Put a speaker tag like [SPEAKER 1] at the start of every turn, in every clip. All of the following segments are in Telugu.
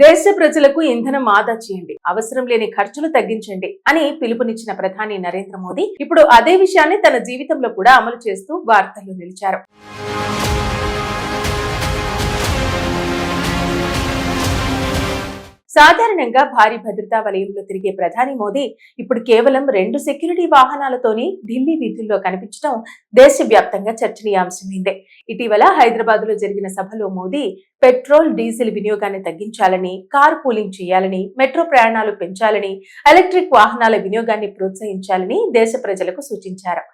[SPEAKER 1] దేశ ప్రజలకు ఇంధనం ఆదా చేయండి, అవసరం లేని ఖర్చులు తగ్గించండి అని పిలుపునిచ్చిన ప్రధాని నరేంద్ర మోదీ ఇప్పుడు అదే విషయాన్ని తన జీవితంలో కూడా అమలు చేస్తూ వార్తల్లో నిలిచారు. సాధారణంగా భారీ భద్రతా వలయంలో తిరిగే ప్రధాని మోదీ ఇప్పుడు కేవలం 2 సెక్యూరిటీ వాహనాలతోనే ఢిల్లీ వీధుల్లో కనిపించడం దేశవ్యాప్తంగా చర్చనీయాంశమైంది. ఇటీవల హైదరాబాద్ లో జరిగిన సభలో మోదీ పెట్రోల్, డీజిల్ వినియోగాన్ని తగ్గించాలని, కార్ పూలింగ్ చేయాలని, మెట్రో ప్రయాణాలు పెంచాలని, ఎలక్ట్రిక్ వాహనాల వినియోగాన్ని ప్రోత్సహించాలని దేశ ప్రజలకు సూచించారు.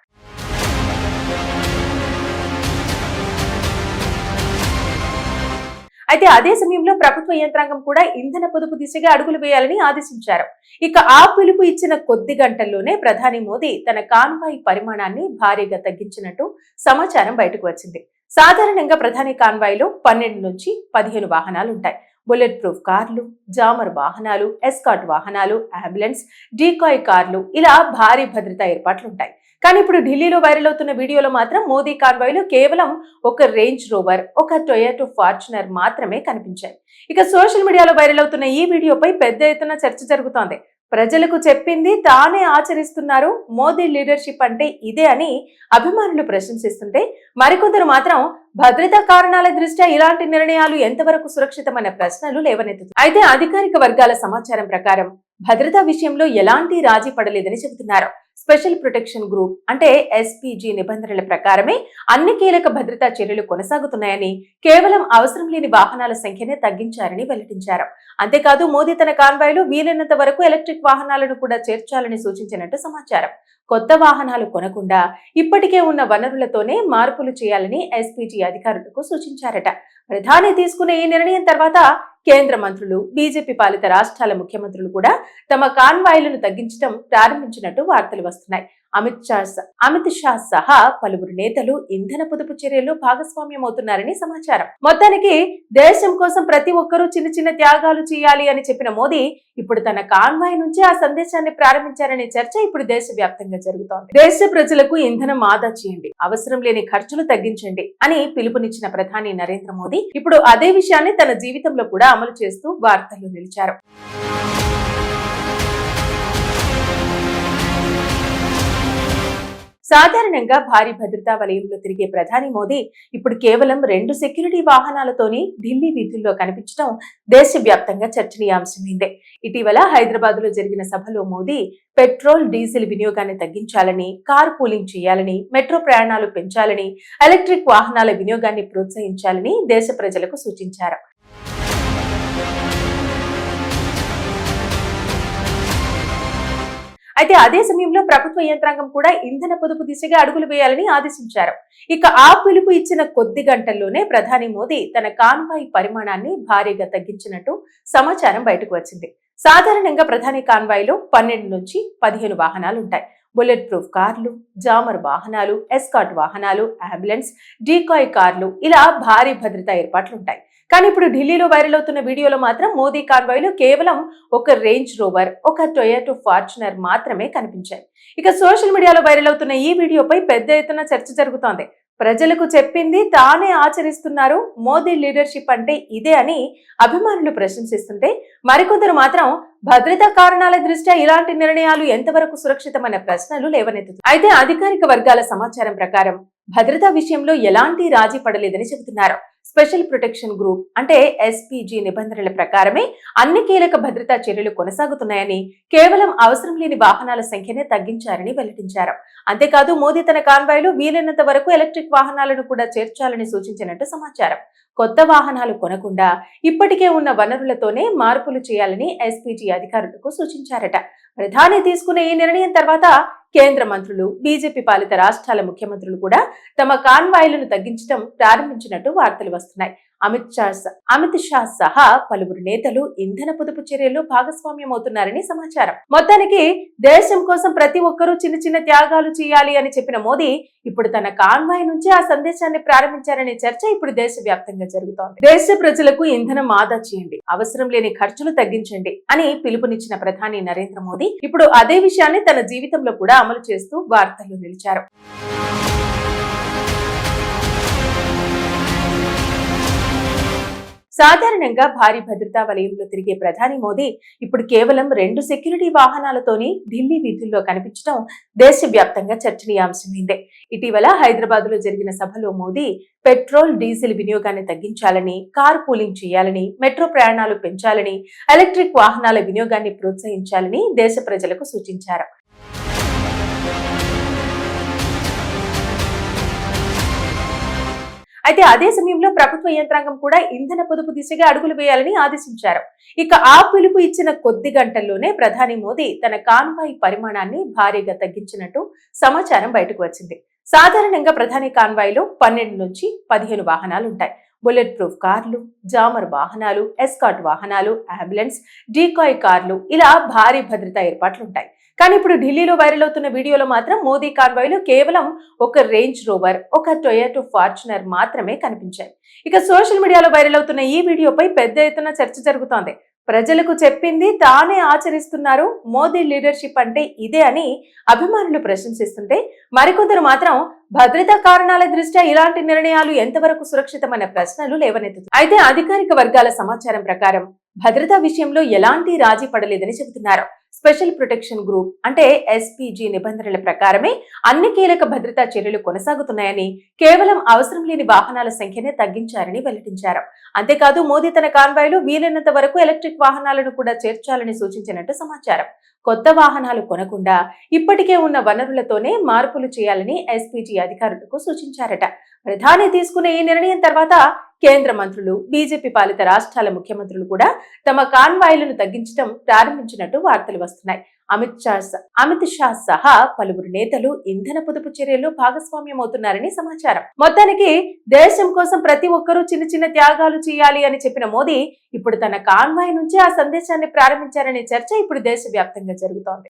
[SPEAKER 1] అయితే అదే సమయంలో ప్రభుత్వ యంత్రాంగం కూడా ఇంధన పొదుపు దిశగా అడుగులు వేయాలని ఆదేశించారు. ఇక ఆ పిలుపు ఇచ్చిన కొద్ది గంటల్లోనే ప్రధాని మోదీ తన కాన్వాయ్ పరిమాణాన్ని భారీగా తగ్గించినట్టు సమాచారం బయటకు వచ్చింది. సాధారణంగా ప్రధాని కాన్వాయ్లో 12 నుంచి 15 వాహనాలు ఉంటాయి. బుల్లెట్ ప్రూఫ్ కార్లు, జామర్ వాహనాలు, ఎస్కాట్ వాహనాలు, అంబులెన్స్, డీకాయ్ కార్లు, ఇలా భారీ భద్రతా ఏర్పాట్లుంటాయి. కానీ ఇప్పుడు ఢిల్లీలో వైరల్ అవుతున్న వీడియోలో మాత్రం మోదీ కాన్వాయ్లో కేవలం ఒక రేంజ్ రోవర్, ఒక టొయోటా ఫార్చునర్ మాత్రమే కనిపించాయి. ఇక సోషల్ మీడియాలో వైరల్ అవుతున్న ఈ వీడియోపై పెద్ద ఎత్తున చర్చ జరుగుతోంది. ప్రజలకు చెప్పింది తానే ఆచరిస్తున్నారు, మోదీ లీడర్షిప్ అంటే ఇదే అని అభిమానులు ప్రశంసిస్తుంటే, మరికొందరు మాత్రం భద్రతా కారణాల దృష్ట్యా ఇలాంటి నిర్ణయాలు ఎంతవరకు సురక్షితమైన ప్రశ్నలు లేవనెత్తుతాయి. అయితే అధికారిక వర్గాల సమాచారం ప్రకారం భద్రతా విషయంలో ఎలాంటి రాజీ పడలేదని చెబుతున్నారు. స్పెషల్ ప్రొటెక్షన్ గ్రూప్ అంటే ఎస్పీజీ నిబంధనల ప్రకారమే అన్ని కీలక భద్రతా చర్యలు కొనసాగుతున్నాయని, కేవలం అవసరం లేని వాహనాల సంఖ్యనే తగ్గించారని వెల్లడించారు. అంతేకాదు మోదీ తన కాన్వాయ్లో వీలైనంత వరకు ఎలక్ట్రిక్ వాహనాలను కూడా చేర్చాలని సూచించినట్టు సమాచారం. కొత్త వాహనాలు కొనకుండా ఇప్పటికే ఉన్న వనరులతోనే మార్పులు చేయాలని ఎస్పీజీ అధికారులకు సూచించారట. ప్రధాని తీసుకున్న ఈ నిర్ణయం తర్వాత కేంద్ర మంత్రులు, బీజేపీ పాలిత రాష్ట్రాల ముఖ్యమంత్రులు కూడా తమ కాన్వాయ్లను తగ్గించడం ప్రారంభించినట్టు వార్తలు వస్తున్నాయి. అమిత్ షా సహా పలువురు నేతలు ఇంధన పొదుపు చర్యల్లో భాగస్వామ్యమవుతున్నారని సమాచారం. మొత్తానికి దేశం కోసం ప్రతి ఒక్కరూ చిన్న చిన్న త్యాగాలు చేయాలి అని చెప్పిన మోదీ ఇప్పుడు తన కాన్వాయ్ నుంచి ఆ సందేశాన్ని ప్రారంభించారనే చర్చ ఇప్పుడు దేశవ్యాప్తంగా జరుగుతోంది. దేశ ప్రజలకు ఇంధనం ఆదా చేయండి, అవసరం లేని ఖర్చులు తగ్గించండి అని పిలుపునిచ్చిన ప్రధాని నరేంద్ర మోదీ ఇప్పుడు అదే విషయాన్ని తన జీవితంలో కూడా అమలు చేస్తూ వార్తల్లో నిలిచారు. సాధారణంగా భారీ భద్రతా వలయంలో తిరిగే ప్రధాని మోదీ ఇప్పుడు కేవలం 2 సెక్యూరిటీ వాహనాలతోనే ఢిల్లీ వీధుల్లో కనిపించడం దేశవ్యాప్తంగా చర్చనీయాంశమైంది. ఇటీవల హైదరాబాద్ లో జరిగిన సభలో మోదీ పెట్రోల్, డీజిల్ వినియోగాన్ని తగ్గించాలని, కార్ పూలింగ్ చేయాలని, మెట్రో ప్రయాణాలు పెంచాలని, ఎలక్ట్రిక్ వాహనాల వినియోగాన్ని ప్రోత్సహించాలని దేశ ప్రజలకు సూచించారు. అయితే అదే సమయంలో ప్రభుత్వ యంత్రాంగం కూడా ఇంధన పొదుపు దిశగా అడుగులు వేయాలని ఆదేశించారు. ఇక ఆ పిలుపు ఇచ్చిన కొద్ది గంటల్లోనే ప్రధాని మోదీ తన కాన్వాయ్ పరిమాణాన్ని భారీగా తగ్గించినట్టు సమాచారం బయటకు వచ్చింది. సాధారణంగా ప్రధాని కాన్వాయ్లో 12 నుంచి 15 వాహనాలు ఉంటాయి. బుల్లెట్ ప్రూఫ్ కార్లు, జామర్ వాహనాలు, ఎస్కాట్ వాహనాలు, అంబులెన్స్, డీకాయ్ కార్లు, ఇలా భారీ భద్రతా ఏర్పాట్లుంటాయి. కానీ ఇప్పుడు ఢిల్లీలో వైరల్ అవుతున్న వీడియోలో మాత్రం మోదీ కాన్వాయ్లో కేవలం ఒక రేంజ్ రోవర్, ఒక టొయోటా ఫార్చునర్ మాత్రమే కనిపించాయి. ఇక సోషల్ మీడియాలో వైరల్ అవుతున్న ఈ వీడియోపై పెద్ద ఎత్తున చర్చ జరుగుతోంది. ప్రజలకు చెప్పింది తానే ఆచరిస్తున్నారు, మోదీ లీడర్షిప్ అంటే ఇదే అని అభిమానులు ప్రశంసిస్తుంటే, మరికొందరు మాత్రం భద్రతా కారణాల దృష్ట్యా ఇలాంటి నిర్ణయాలు ఎంతవరకు సురక్షితమైన ప్రశ్నలు లేవనెత్తుతాయి. అయితే అధికారిక వర్గాల సమాచారం ప్రకారం భద్రతా విషయంలో ఎలాంటి రాజీ పడలేదని చెబుతున్నారు. స్పెషల్ ప్రొటెక్షన్ గ్రూప్ అంటే ఎస్పీజీ నిబంధనల ప్రకారమే అన్ని కీలక భద్రతా చర్యలు కొనసాగుతున్నాయని, కేవలం అవసరం లేని వాహనాల సంఖ్యనే తగ్గించారని వెల్లడించారు. అంతేకాదు మోదీ తన కాన్వాయ్లో వీలైనంత వరకు ఎలక్ట్రిక్ వాహనాలను కూడా చేర్చాలని సూచించినట్టు సమాచారం. కొత్త వాహనాలు కొనకుండా ఇప్పటికే ఉన్న వనరులతోనే మార్పులు చేయాలని ఎస్పీజీ అధికారులకు సూచించారట. ప్రధాని తీసుకున్న ఈ నిర్ణయం తర్వాత కేంద్ర మంత్రులు, బీజేపీ పాలిత రాష్ట్రాల ముఖ్యమంత్రులు కూడా తమ కాన్వాయ్లను తగ్గించడం ప్రారంభించినట్టు వార్తలు వస్తున్నాయి. అమిత్ షా సహా పలువురు నేతలు ఇంధన పొదుపు చర్యల్లో భాగస్వామ్యమవుతున్నారని సమాచారం. మొత్తానికి దేశం కోసం ప్రతి ఒక్కరూ చిన్న చిన్న త్యాగాలు చేయాలి అని చెప్పిన మోదీ ఇప్పుడు తన కాన్వాయ్ నుంచి ఆ సందేశాన్ని ప్రారంభించారనే చర్చ ఇప్పుడు దేశవ్యాప్తంగా జరుగుతోంది. దేశ ప్రజలకు ఇంధనం ఆదా చేయండి, అవసరం లేని ఖర్చులు తగ్గించండి అని పిలుపునిచ్చిన ప్రధాని నరేంద్ర మోదీ ఇప్పుడు అదే విషయాన్ని తన జీవితంలో కూడా అమలు చేస్తూ వార్తల్లో నిలిచారు. సాధారణంగా భారీ భద్రతా వలయంలో తిరిగే ప్రధాని మోదీ ఇప్పుడు కేవలం 2 సెక్యూరిటీ వాహనాలతోని ఢిల్లీ వీధుల్లో కనిపించడం దేశవ్యాప్తంగా చర్చనీయాంశమైంది. ఇటీవల హైదరాబాద్ లో జరిగిన సభలో మోదీ పెట్రోల్, డీజిల్ వినియోగాన్ని తగ్గించాలని, కార్ పూలింగ్ చేయాలని, మెట్రో ప్రయాణాలు పెంచాలని, ఎలక్ట్రిక్ వాహనాల వినియోగాన్ని ప్రోత్సహించాలని దేశ ప్రజలకు సూచించారు. అయితే అదే సమయంలో ప్రభుత్వ యంత్రాంగం కూడా ఇంధన పొదుపు దిశగా అడుగులు వేయాలని ఆదేశించారు. ఇక ఆ పిలుపు ఇచ్చిన కొద్ది గంటల్లోనే ప్రధాని మోదీ తన కాన్వాయ్ పరిమాణాన్ని భారీగా తగ్గించినట్టు సమాచారం బయటకు వచ్చింది. సాధారణంగా ప్రధాని కాన్వాయ్ లో 12 నుంచి 15 వాహనాలుంటాయి. బుల్లెట్ ప్రూఫ్ కార్లు, జామర్ వాహనాలు, ఎస్కాట్ వాహనాలు, అంబులెన్స్, డీకాయ్ కార్లు, ఇలా భారీ భద్రతా ఏర్పాట్లుంటాయి. కానీ ఇప్పుడు ఢిల్లీలో వైరల్ అవుతున్న వీడియోలో మాత్రం మోదీ కాన్వాయ్ లో కేవలం ఒక రేంజ్ రోవర్, ఒక టొయోటో ఫార్చునర్ మాత్రమే కనిపించాయి. ఇక సోషల్ మీడియాలో వైరల్ అవుతున్న ఈ వీడియోపై పెద్ద ఎత్తున చర్చ జరుగుతోంది. ప్రజలకు చెప్పింది తానే ఆచరిస్తున్నారు, మోదీ లీడర్షిప్ అంటే ఇదే అని అభిమానులు ప్రశంసిస్తుంటే, మరికొందరు మాత్రం భద్రతా కారణాల దృష్ట్యా ఇలాంటి నిర్ణయాలు ఎంతవరకు సురక్షితమన్న ప్రశ్నలు లేవనెత్తుతాయి. అయితే అధికారిక వర్గాల సమాచారం ప్రకారం భద్రతా విషయంలో ఎలాంటి రాజీ పడలేదని చెబుతున్నారు. స్పెషల్ ప్రొటెక్షన్ గ్రూప్ అంటే ఎస్పీజీ నిబంధనల ప్రకారమే అన్ని కీలక భద్రతా చర్యలు కొనసాగుతున్నాయని, కేవలం అవసరం లేని వాహనాల సంఖ్యనే తగ్గించారని వెల్లడించారు. అంతేకాదు మోదీ తన కాన్వాయ్లో వీలైనంత వరకు ఎలక్ట్రిక్ వాహనాలను కూడా చేర్చాలని సూచించినట్టు సమాచారం. కొత్త వాహనాలు కొనకుండా ఇప్పటికే ఉన్న వనరులతోనే మార్పులు చేయాలని ఎస్పీజీ అధికారులకు సూచించారట. ప్రధాని తీసుకున్న ఈ నిర్ణయం తర్వాత కేంద్ర మంత్రులు, బీజేపీ పాలిత రాష్ట్రాల ముఖ్యమంత్రులు కూడా తమ కాన్వాయ్లను తగ్గించడం ప్రారంభించినట్టు వార్తలు వస్తున్నాయి. అమిత్ షా సహా పలువురు నేతలు ఇంధన పొదుపు చర్యల్లో భాగస్వామ్యమవుతున్నారని సమాచారం. మొత్తానికి దేశం కోసం ప్రతి ఒక్కరూ చిన్న చిన్న త్యాగాలు చేయాలి అని చెప్పిన మోదీ ఇప్పుడు తన కాన్వాయ్ నుంచే ఆ సందేశాన్ని ప్రారంభించారనే చర్చ ఇప్పుడు దేశవ్యాప్తంగా జరుగుతోంది.